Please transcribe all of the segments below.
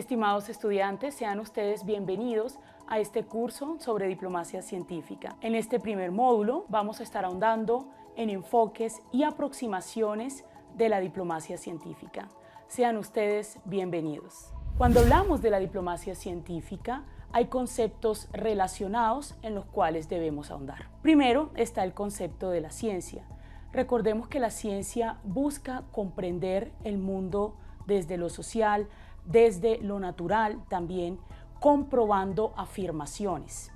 Estimados estudiantes, sean ustedes bienvenidos a este curso sobre diplomacia científica. En este primer módulo vamos a estar ahondando en enfoques y aproximaciones de la diplomacia científica. Sean ustedes bienvenidos. Cuando hablamos de la diplomacia científica, hay conceptos relacionados en los cuales debemos ahondar. Primero está el concepto de la ciencia. Recordemos que la ciencia busca comprender el mundo desde lo social, desde lo natural también, comprobando afirmaciones.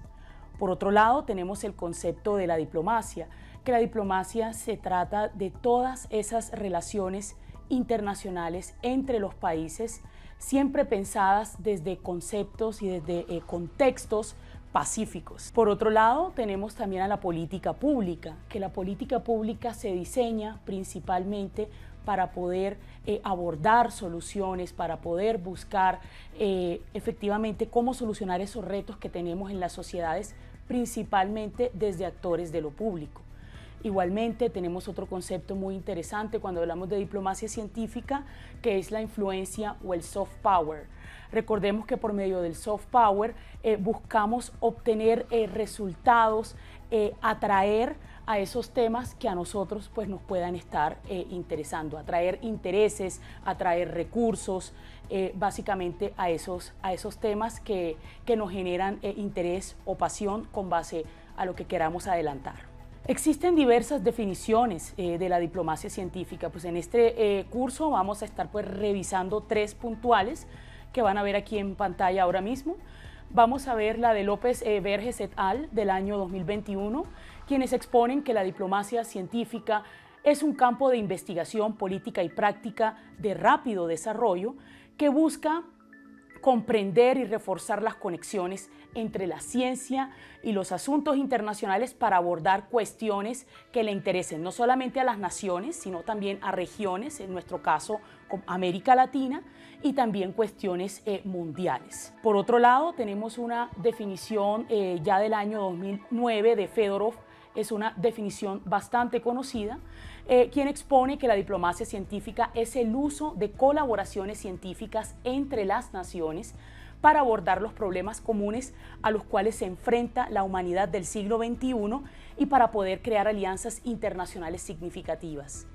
Por otro lado, tenemos el concepto de la diplomacia, que la diplomacia se trata de todas esas relaciones internacionales entre los países, siempre pensadas desde conceptos y desde contextos pacíficos. Por otro lado, tenemos también a la política pública, que la política pública se diseña principalmente para poder abordar soluciones, para poder buscar efectivamente cómo solucionar esos retos que tenemos en las sociedades, principalmente desde actores de lo público. Igualmente tenemos otro concepto muy interesante cuando hablamos de diplomacia científica, que es la influencia o el soft power. Recordemos que por medio del soft power buscamos obtener resultados, atraer a esos temas que a nosotros pues, nos puedan estar interesando, atraer intereses, atraer recursos, básicamente a esos temas que nos generan interés o pasión con base a lo que queramos adelantar. Existen diversas definiciones de la diplomacia científica. Pues en este curso vamos a estar pues, revisando 3 puntuales que van a ver aquí en pantalla ahora mismo. Vamos a ver la de López Verges et al. Del año 2021, quienes exponen que la diplomacia científica es un campo de investigación política y práctica de rápido desarrollo que busca comprender y reforzar las conexiones entre la ciencia y los asuntos internacionales para abordar cuestiones que le interesen no solamente a las naciones, sino también a regiones, en nuestro caso como América Latina, y también cuestiones mundiales. Por otro lado, tenemos una definición ya del año 2009 de Fedorov. Es una definición bastante conocida, quien expone que la diplomacia científica es el uso de colaboraciones científicas entre las naciones para abordar los problemas comunes a los cuales se enfrenta la humanidad del siglo XXI y para poder crear alianzas internacionales significativas.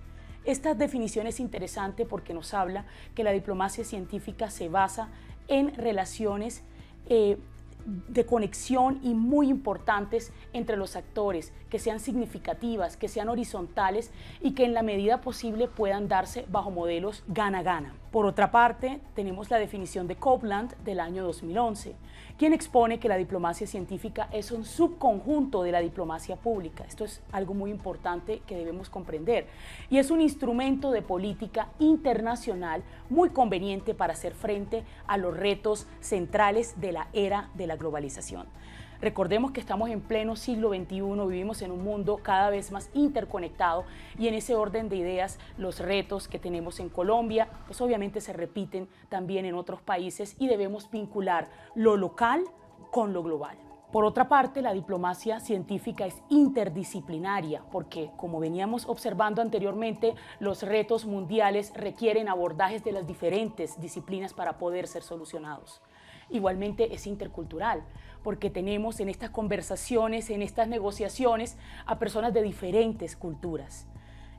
Esta definición es interesante porque nos habla que la diplomacia científica se basa en relaciones de conexión y muy importantes entre los actores, que sean significativas, que sean horizontales y que en la medida posible puedan darse bajo modelos gana-gana. Por otra parte, tenemos la definición de Copeland del año 2011, quien expone que la diplomacia científica es un subconjunto de la diplomacia pública. Esto es algo muy importante que debemos comprender y es un instrumento de política internacional muy conveniente para hacer frente a los retos centrales de la era de la globalización. Recordemos que estamos en pleno siglo XXI, vivimos en un mundo cada vez más interconectado y en ese orden de ideas los retos que tenemos en Colombia pues obviamente se repiten también en otros países y debemos vincular lo local con lo global. Por otra parte, la diplomacia científica es interdisciplinaria porque, como veníamos observando anteriormente, los retos mundiales requieren abordajes de las diferentes disciplinas para poder ser solucionados. Igualmente es intercultural, porque tenemos en estas conversaciones, en estas negociaciones, a personas de diferentes culturas.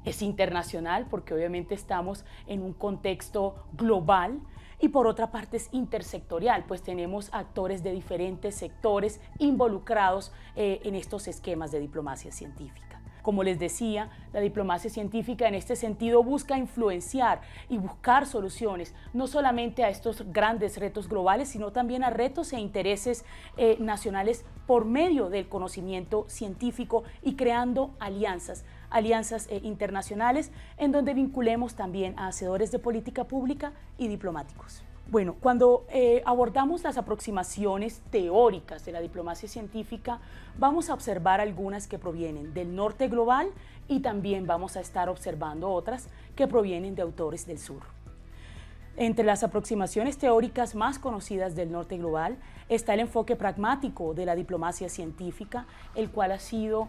Es internacional porque obviamente estamos en un contexto global y por otra parte es intersectorial, pues tenemos actores de diferentes sectores involucrados en estos esquemas de diplomacia científica. Como les decía, la diplomacia científica en este sentido busca influenciar y buscar soluciones, no solamente a estos grandes retos globales, sino también a retos e intereses nacionales por medio del conocimiento científico y creando alianzas internacionales en donde vinculemos también a hacedores de política pública y diplomáticos. Bueno, cuando abordamos las aproximaciones teóricas de la diplomacia científica, vamos a observar algunas que provienen del norte global y también vamos a estar observando otras que provienen de autores del sur. Entre las aproximaciones teóricas más conocidas del norte global está el enfoque pragmático de la diplomacia científica, el cual ha sido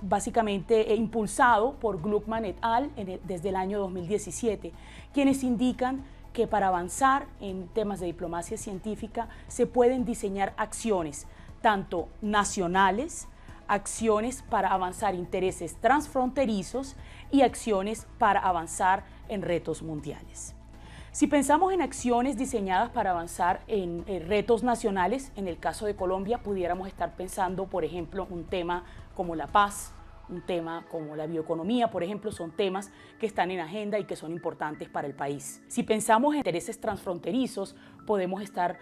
básicamente impulsado por Gluckman et al. Desde el año 2017, quienes indican que para avanzar en temas de diplomacia científica se pueden diseñar acciones, tanto nacionales, acciones para avanzar intereses transfronterizos y acciones para avanzar en retos mundiales. Si pensamos en acciones diseñadas para avanzar en retos nacionales, en el caso de Colombia pudiéramos estar pensando, por ejemplo, un tema como la paz, un tema como la bioeconomía, por ejemplo, son temas que están en agenda y que son importantes para el país. Si pensamos en intereses transfronterizos, podemos estar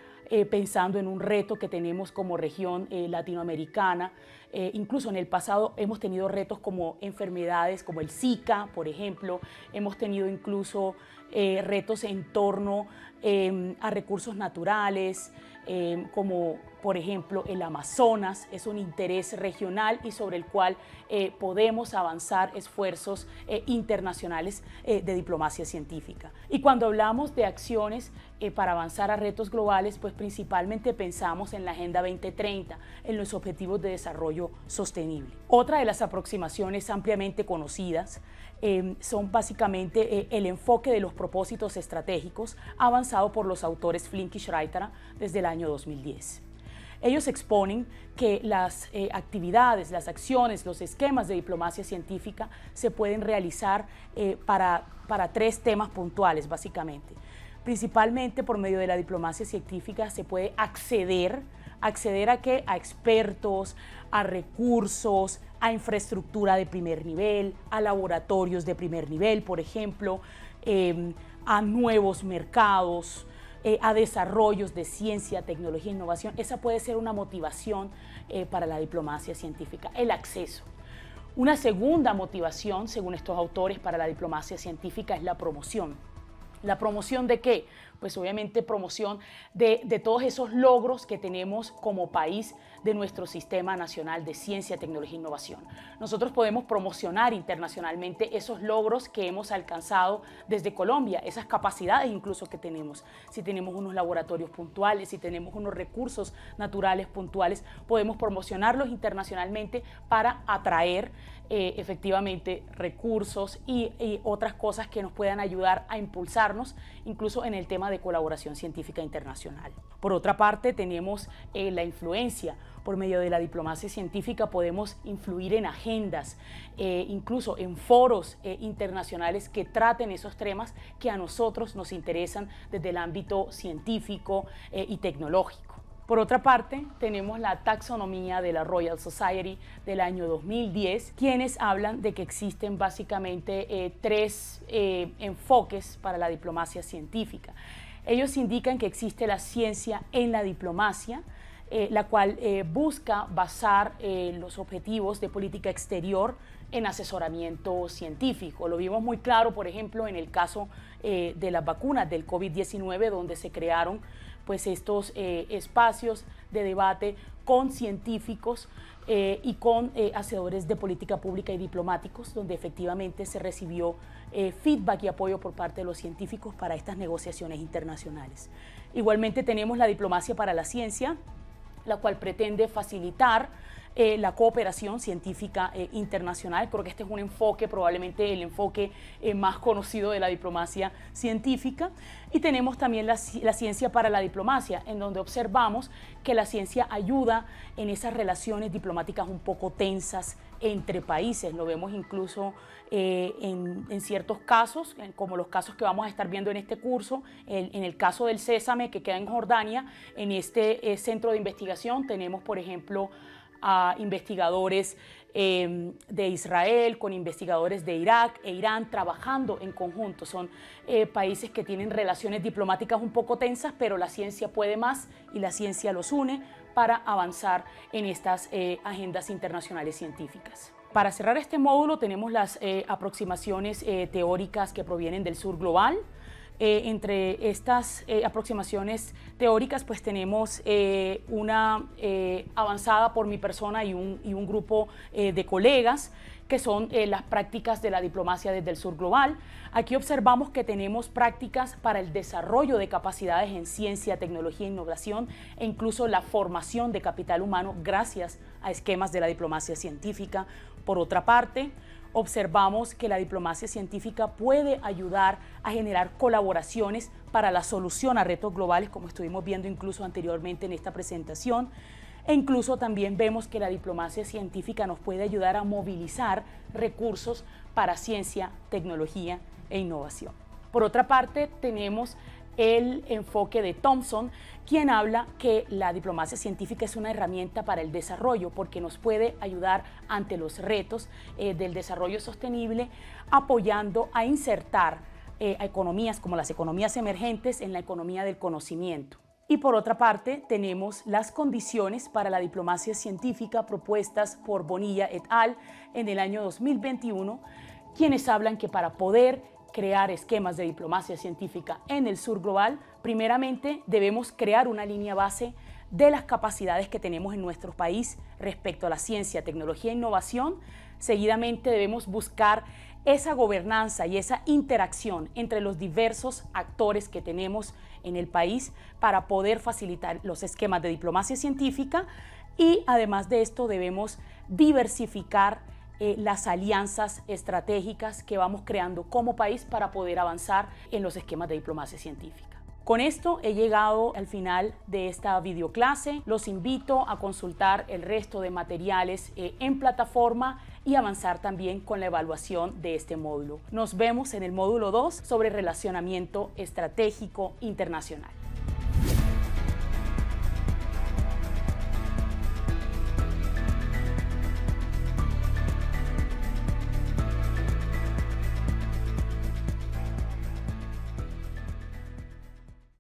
pensando en un reto que tenemos como región latinoamericana. Incluso en el pasado hemos tenido retos como enfermedades como el Zika, por ejemplo. Hemos tenido incluso retos en torno a recursos naturales, como por ejemplo el Amazonas. Es un interés regional y sobre el cual podemos avanzar esfuerzos internacionales de diplomacia científica. Y cuando hablamos de acciones para avanzar a retos globales, pues principalmente pensamos en la Agenda 2030, en los Objetivos de Desarrollo Sostenible. Otra de las aproximaciones ampliamente conocidas son básicamente el enfoque de los propósitos estratégicos avanzado por los autores Flink y Schreiter desde el año 2010. Ellos exponen que las actividades, las acciones, los esquemas de diplomacia científica se pueden realizar para tres temas puntuales, básicamente. Principalmente por medio de la diplomacia científica se puede acceder ¿a qué? A expertos, a recursos, a infraestructura de primer nivel, a laboratorios de primer nivel, por ejemplo, a nuevos mercados, a desarrollos de ciencia, tecnología e innovación. Esa puede ser una motivación para la diplomacia científica, el acceso. Una segunda motivación, según estos autores, para la diplomacia científica es la promoción. ¿La promoción de qué? Pues obviamente promoción de todos esos logros que tenemos como país de nuestro Sistema Nacional de Ciencia, Tecnología e Innovación. Nosotros podemos promocionar internacionalmente esos logros que hemos alcanzado desde Colombia, esas capacidades incluso que tenemos. Si tenemos unos laboratorios puntuales, si tenemos unos recursos naturales puntuales, podemos promocionarlos internacionalmente para atraer efectivamente recursos y otras cosas que nos puedan ayudar a impulsarnos, incluso en el tema de colaboración científica internacional. Por otra parte, tenemos la influencia. Por medio de la diplomacia científica podemos influir en agendas, incluso en foros internacionales que traten esos temas que a nosotros nos interesan desde el ámbito científico y tecnológico. Por otra parte, tenemos la taxonomía de la Royal Society del año 2010, quienes hablan de que existen básicamente tres enfoques para la diplomacia científica. Ellos indican que existe la ciencia en la diplomacia, la cual busca basar los objetivos de política exterior en asesoramiento científico. Lo vimos muy claro, por ejemplo, en el caso de las vacunas del COVID-19, donde se crearon pues estos espacios de debate con científicos y con hacedores de política pública y diplomáticos, donde efectivamente se recibió feedback y apoyo por parte de los científicos para estas negociaciones internacionales. Igualmente tenemos la diplomacia para la ciencia, la cual pretende facilitar la cooperación científica internacional. Creo que este es un enfoque, probablemente el enfoque más conocido de la diplomacia científica. Y tenemos también la ciencia para la diplomacia, en donde observamos que la ciencia ayuda en esas relaciones diplomáticas un poco tensas entre países. Lo vemos incluso en ciertos casos, como los casos que vamos a estar viendo en este curso. En el caso del Sésame, que queda en Jordania, en este centro de investigación tenemos, por ejemplo, a investigadores de Israel, con investigadores de Irak e Irán trabajando en conjunto. Son países que tienen relaciones diplomáticas un poco tensas, pero la ciencia puede más y la ciencia los une para avanzar en estas agendas internacionales científicas. Para cerrar este módulo tenemos las aproximaciones teóricas que provienen del sur global. Entre estas aproximaciones teóricas pues tenemos una avanzada por mi persona y un grupo de colegas, que son las prácticas de la diplomacia desde el sur global. Aquí observamos que tenemos prácticas para el desarrollo de capacidades en ciencia, tecnología e innovación e incluso la formación de capital humano gracias a esquemas de la diplomacia científica. Por otra parte, observamos que la diplomacia científica puede ayudar a generar colaboraciones para la solución a retos globales, como estuvimos viendo incluso anteriormente en esta presentación. E incluso también vemos que la diplomacia científica nos puede ayudar a movilizar recursos para ciencia, tecnología e innovación. Por otra parte, tenemos el enfoque de Thompson, quien habla que la diplomacia científica es una herramienta para el desarrollo porque nos puede ayudar ante los retos del desarrollo sostenible, apoyando a insertar a economías como las economías emergentes en la economía del conocimiento. Y por otra parte, tenemos las condiciones para la diplomacia científica propuestas por Bonilla et al. En el año 2021, quienes hablan que para poder crear esquemas de diplomacia científica en el sur global, primeramente debemos crear una línea base de las capacidades que tenemos en nuestro país respecto a la ciencia, tecnología e innovación. Seguidamente debemos buscar esa gobernanza y esa interacción entre los diversos actores que tenemos en el país para poder facilitar los esquemas de diplomacia científica, y además de esto debemos diversificar las alianzas estratégicas que vamos creando como país para poder avanzar en los esquemas de diplomacia científica. Con esto he llegado al final de esta videoclase. Los invito a consultar el resto de materiales en plataforma y avanzar también con la evaluación de este módulo. Nos vemos en el módulo 2 sobre relacionamiento estratégico internacional.